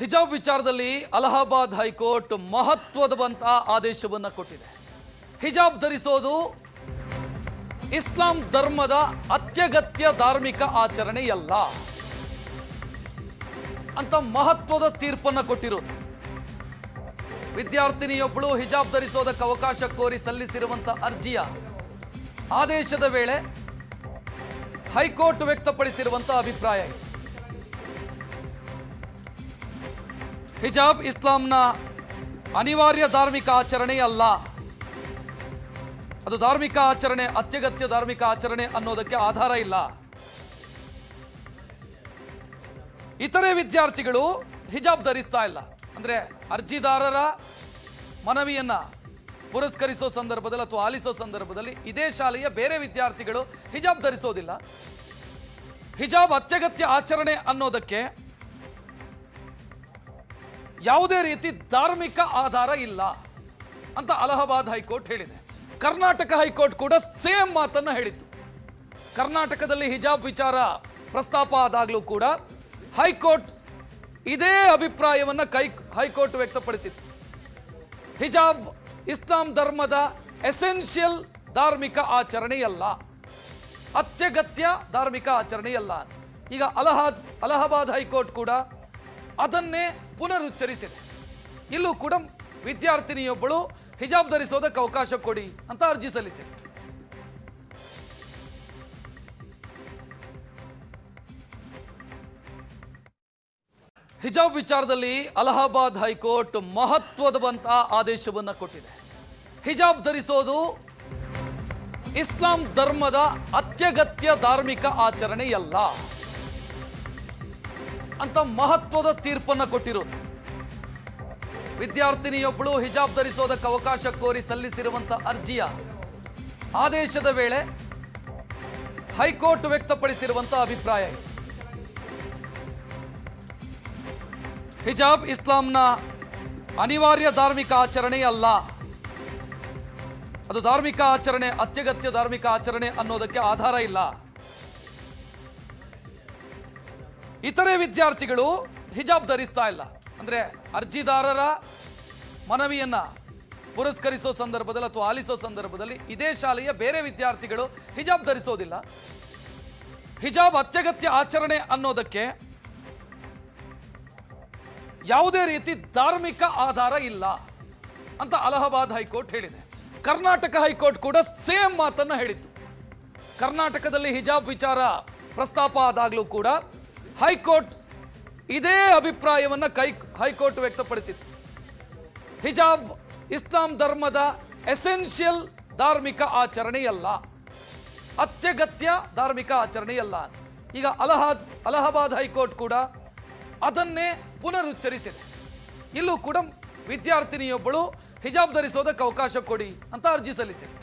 ಹಿಜಾಬ್ ವಿಚಾರದಲ್ಲಿ ಅಲಹಾಬಾದ್ ಹೈಕೋರ್ಟ್ ಮಹತ್ವದಂತಹ ಆದೇಶವನ್ನು ಕೊಟ್ಟಿದೆ. ಹಿಜಾಬ್ ಧರಿಸೋದು ಇಸ್ಲಾಂ ಧರ್ಮದ ಅತ್ಯಗತ್ಯ ಧಾರ್ಮಿಕ ಆಚರಣೆಯಲ್ಲ ಅಂತ ಮಹತ್ವದ ತೀರ್ಪನ್ನು ಕೊಟ್ಟಿರೋದು. ವಿದ್ಯಾರ್ಥಿನಿಯೊಬ್ಬಳು ಹಿಜಾಬ್ ಧರಿಸೋದಕ್ಕೆ ಅವಕಾಶ ಕೋರಿ ಸಲ್ಲಿಸಿರುವಂತಹ ಅರ್ಜಿಯ ಆದೇಶದ ವೇಳೆ ಹೈಕೋರ್ಟ್ ವ್ಯಕ್ತಪಡಿಸಿರುವಂತಹ ಅಭಿಪ್ರಾಯ ಇದೆ. ಹಿಜಾಬ್ ಇಸ್ಲಾಂನ ಅನಿವಾರ್ಯ ಧಾರ್ಮಿಕ ಆಚರಣೆ ಅಲ್ಲ, ಅದು ಧಾರ್ಮಿಕ ಆಚರಣೆ, ಅತ್ಯಗತ್ಯ ಧಾರ್ಮಿಕ ಆಚರಣೆ ಅನ್ನೋದಕ್ಕೆ ಆಧಾರ ಇಲ್ಲ. ಇತರೆ ವಿದ್ಯಾರ್ಥಿಗಳು ಹಿಜಾಬ್ ಧರಿಸ್ತಾ ಇಲ್ಲ ಅಂದ್ರೆ ಅರ್ಜಿದಾರರ ಮನವಿಯನ್ನ ಪುರಸ್ಕರಿಸೋ ಸಂದರ್ಭದಲ್ಲಿ ಅಥವಾ ಆಲಿಸೋ ಸಂದರ್ಭದಲ್ಲಿ ಇದೇ ಶಾಲೆಯ ಬೇರೆ ವಿದ್ಯಾರ್ಥಿಗಳು ಹಿಜಾಬ್ ಧರಿಸೋದಿಲ್ಲ. ಹಿಜಾಬ್ ಅತ್ಯಗತ್ಯ ಆಚರಣೆ ಅನ್ನೋದಕ್ಕೆ ಯಾವುದೇ ರೀತಿ ಧಾರ್ಮಿಕ ಆಧಾರ ಇಲ್ಲ ಅಂತ ಅಲಹಾಬಾದ್ ಹೈಕೋರ್ಟ್ ಹೇಳಿದೆ. ಕರ್ನಾಟಕ ಹೈಕೋರ್ಟ್ ಕೂಡ ಸೇಮ್ ಮಾತನ್ನ ಹೇಳಿತ್ತು. ಕರ್ನಾಟಕದಲ್ಲಿ ಹಿಜಾಬ್ ವಿಚಾರ ಪ್ರಸ್ತಾಪ ಆದಾಗಲೂ ಕೂಡ ಹೈಕೋರ್ಟ್ ಇದೇ ಅಭಿಪ್ರಾಯವನ್ನ ಹೈಕೋರ್ಟ್ ವ್ಯಕ್ತಪಡಿಸಿತ್ತು. ಹಿಜಾಬ್ ಇಸ್ಲಾಂ ಧರ್ಮದ ಎಸೆನ್ಷಿಯಲ್ ಧಾರ್ಮಿಕ ಆಚರಣೆಯಲ್ಲ, ಅತ್ಯಗತ್ಯ ಧಾರ್ಮಿಕ ಆಚರಣೆಯಲ್ಲ. ಈಗ ಅಲಹಾಬಾದ್ ಹೈಕೋರ್ಟ್ ಕೂಡ ಅದನ್ನೇ ಪುನರುಚ್ಚರಿಸಿದೆ. ಇಲ್ಲೂ ಕೂಡ ವಿದ್ಯಾರ್ಥಿನಿಯೊಬ್ಬಳು ಹಿಜಾಬ್ ಧರಿಸೋದಕ್ಕೆ ಅವಕಾಶ ಕೊಡಿ ಅಂತ ಅರ್ಜಿ ಸಲ್ಲಿಸಿದೆ. ಹಿಜಾಬ್ ವಿಚಾರದಲ್ಲಿ ಅಲಹಾಬಾದ್ ಹೈಕೋರ್ಟ್ ಮಹತ್ವದಂತಹ ಆದೇಶವನ್ನು ಕೊಟ್ಟಿದೆ. ಹಿಜಾಬ್ ಧರಿಸೋದು ಇಸ್ಲಾಂ ಧರ್ಮದ ಅತ್ಯಗತ್ಯ ಧಾರ್ಮಿಕ ಆಚರಣೆಯಲ್ಲ ಅಂತ ಮಹತ್ವದ ತೀರ್ಪನ್ನು ಕೊಟ್ಟಿರೋದು. ವಿದ್ಯಾರ್ಥಿನಿಯೊಬ್ಬಳು ಹಿಜಾಬ್ ಧರಿಸೋದಕ್ಕೆ ಅವಕಾಶ ಕೋರಿ ಸಲ್ಲಿಸಿರುವಂತಹ ಅರ್ಜಿಯ ಆದೇಶದ ವೇಳೆ ಹೈಕೋರ್ಟ್ ವ್ಯಕ್ತಪಡಿಸಿರುವಂತಹ ಅಭಿಪ್ರಾಯ ಇದೆ. ಹಿಜಾಬ್ ಇಸ್ಲಾಂನ ಅನಿವಾರ್ಯ ಧಾರ್ಮಿಕ ಆಚರಣೆ ಅಲ್ಲ, ಅದು ಧಾರ್ಮಿಕ ಆಚರಣೆ, ಅತ್ಯಗತ್ಯ ಧಾರ್ಮಿಕ ಆಚರಣೆ ಅನ್ನೋದಕ್ಕೆ ಆಧಾರ ಇಲ್ಲ. ಇತರೆ ವಿದ್ಯಾರ್ಥಿಗಳು ಹಿಜಾಬ್ ಧರಿಸ್ತಾ ಇಲ್ಲ ಅಂದ್ರೆ ಅರ್ಜಿದಾರರ ಮನವಿಯನ್ನ ಪುರಸ್ಕರಿಸೋ ಸಂದರ್ಭದಲ್ಲಿ ಅಥವಾ ಆಲಿಸೋ ಸಂದರ್ಭದಲ್ಲಿ ಇದೇ ಶಾಲೆಯ ಬೇರೆ ವಿದ್ಯಾರ್ಥಿಗಳು ಹಿಜಾಬ್ ಧರಿಸೋದಿಲ್ಲ. ಹಿಜಾಬ್ ಅತ್ಯಗತ್ಯ ಆಚರಣೆ ಅನ್ನೋದಕ್ಕೆ ಯಾವುದೇ ರೀತಿ ಧಾರ್ಮಿಕ ಆಧಾರ ಇಲ್ಲ ಅಂತ ಅಲಹಾಬಾದ್ ಹೈಕೋರ್ಟ್ ಹೇಳಿದೆ. ಕರ್ನಾಟಕ ಹೈಕೋರ್ಟ್ ಕೂಡ ಸೇಮ್ ಮಾತನ್ನ ಹೇಳಿತ್ತು. ಕರ್ನಾಟಕದಲ್ಲಿ ಹಿಜಾಬ್ ವಿಚಾರ ಪ್ರಸ್ತಾಪ ಆದಾಗಲೂ ಕೂಡ ಹೈಕೋರ್ಟ್ ಇದೇ ಅಭಿಪ್ರಾಯವನ್ನ ಹೈಕೋರ್ಟ್ ವ್ಯಕ್ತಪಡಿಸಿತ್ತು. ಹಿಜಾಬ್ ಇಸ್ಲಾಂ ಧರ್ಮದ ಎಸೆನ್ಷಿಯಲ್ ಧಾರ್ಮಿಕ ಆಚರಣೆಯಲ್ಲ, ಅತ್ಯಗತ್ಯ ಧಾರ್ಮಿಕ ಆಚರಣೆಯಲ್ಲ. ಈಗ ಅಲಹಾಬಾದ್ ಹೈಕೋರ್ಟ್ ಕೂಡ ಅದನ್ನೇ ಪುನರುಚ್ಚರಿಸಿದೆ. ಇಲ್ಲೂ ಕೂಡ ವಿದ್ಯಾರ್ಥಿನಿಯೊಬ್ಬಳು ಹಿಜಾಬ್ ಧರಿಸೋದಕ್ಕೆ ಅವಕಾಶ ಕೊಡಿ ಅಂತ ಅರ್ಜಿ ಸಲ್ಲಿಸಿದೆ.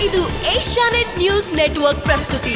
ಇದು ಏಷ್ಯಾನೆಟ್ ನ್ಯೂಸ್ ನೆಟ್ವರ್ಕ್ ಪ್ರಸ್ತುತಿ.